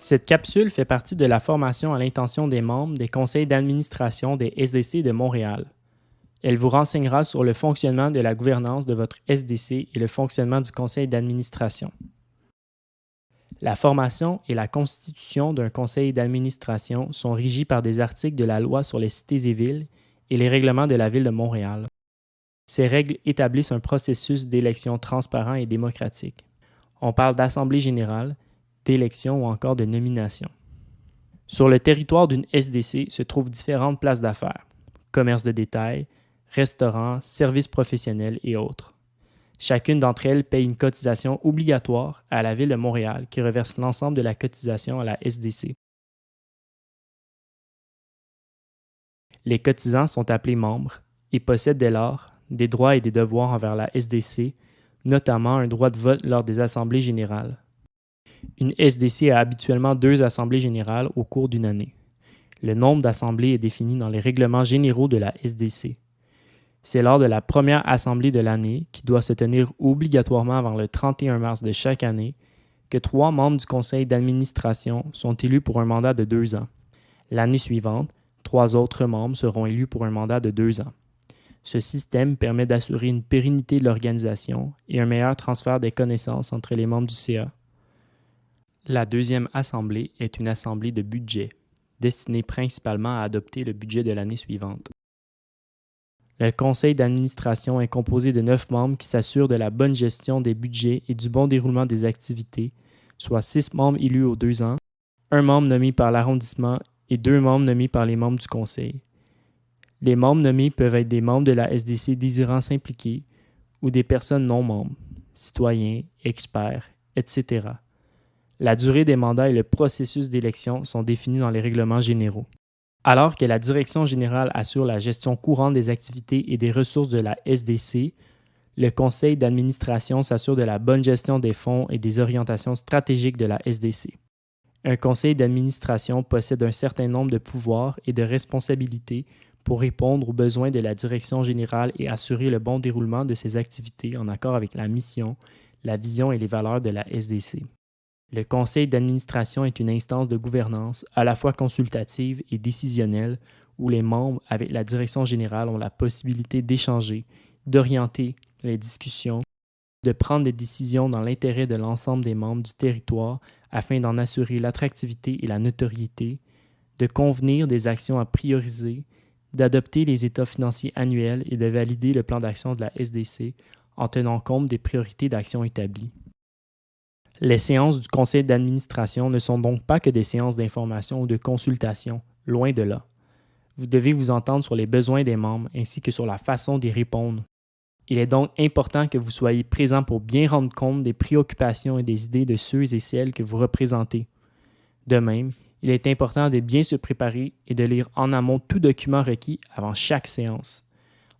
Cette capsule fait partie de la formation à l'intention des membres des conseils d'administration des SDC de Montréal. Elle vous renseignera sur le fonctionnement de la gouvernance de votre SDC et le fonctionnement du conseil d'administration. La formation et la constitution d'un conseil d'administration sont régies par des articles de la Loi sur les cités et villes et les règlements de la Ville de Montréal. Ces règles établissent un processus d'élection transparent et démocratique. On parle d'assemblée générale, d'élection ou encore de nomination. Sur le territoire d'une SDC se trouvent différentes places d'affaires, commerces de détail, restaurants, services professionnels et autres. Chacune d'entre elles paye une cotisation obligatoire à la Ville de Montréal qui reverse l'ensemble de la cotisation à la SDC. Les cotisants sont appelés membres et possèdent dès lors des droits et des devoirs envers la SDC, notamment un droit de vote lors des assemblées générales. Une SDC a habituellement 2 assemblées générales au cours d'une année. Le nombre d'assemblées est défini dans les règlements généraux de la SDC. C'est lors de la première assemblée de l'année, qui doit se tenir obligatoirement avant le 31 mars de chaque année, que 3 membres du conseil d'administration sont élus pour un mandat de 2 ans. L'année suivante, 3 autres membres seront élus pour un mandat de 2 ans. Ce système permet d'assurer une pérennité de l'organisation et un meilleur transfert des connaissances entre les membres du CA. La deuxième assemblée est une assemblée de budget, destinée principalement à adopter le budget de l'année suivante. Le conseil d'administration est composé de 9 membres qui s'assurent de la bonne gestion des budgets et du bon déroulement des activités, soit 6 membres élus aux 2 ans, 1 membre nommé par l'arrondissement et 2 membres nommés par les membres du conseil. Les membres nommés peuvent être des membres de la SDC désirant s'impliquer ou des personnes non membres, citoyens, experts, etc. La durée des mandats et le processus d'élection sont définis dans les règlements généraux. Alors que la direction générale assure la gestion courante des activités et des ressources de la SDC, le conseil d'administration s'assure de la bonne gestion des fonds et des orientations stratégiques de la SDC. Un conseil d'administration possède un certain nombre de pouvoirs et de responsabilités pour répondre aux besoins de la direction générale et assurer le bon déroulement de ses activités en accord avec la mission, la vision et les valeurs de la SDC. Le conseil d'administration est une instance de gouvernance à la fois consultative et décisionnelle où les membres avec la direction générale ont la possibilité d'échanger, d'orienter les discussions, de prendre des décisions dans l'intérêt de l'ensemble des membres du territoire afin d'en assurer l'attractivité et la notoriété, de convenir des actions à prioriser, d'adopter les états financiers annuels et de valider le plan d'action de la SDC en tenant compte des priorités d'action établies. Les séances du conseil d'administration ne sont donc pas que des séances d'information ou de consultation, loin de là. Vous devez vous entendre sur les besoins des membres ainsi que sur la façon d'y répondre. Il est donc important que vous soyez présent pour bien rendre compte des préoccupations et des idées de ceux et celles que vous représentez. De même, il est important de bien se préparer et de lire en amont tout document requis avant chaque séance.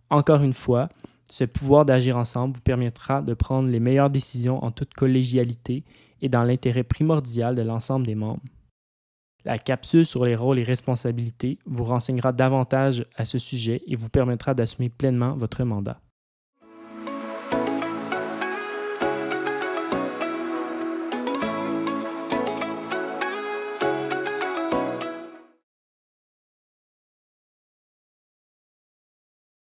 Encore une fois, ce pouvoir d'agir ensemble vous permettra de prendre les meilleures décisions en toute collégialité et dans l'intérêt primordial de l'ensemble des membres. La capsule sur les rôles et responsabilités vous renseignera davantage à ce sujet et vous permettra d'assumer pleinement votre mandat.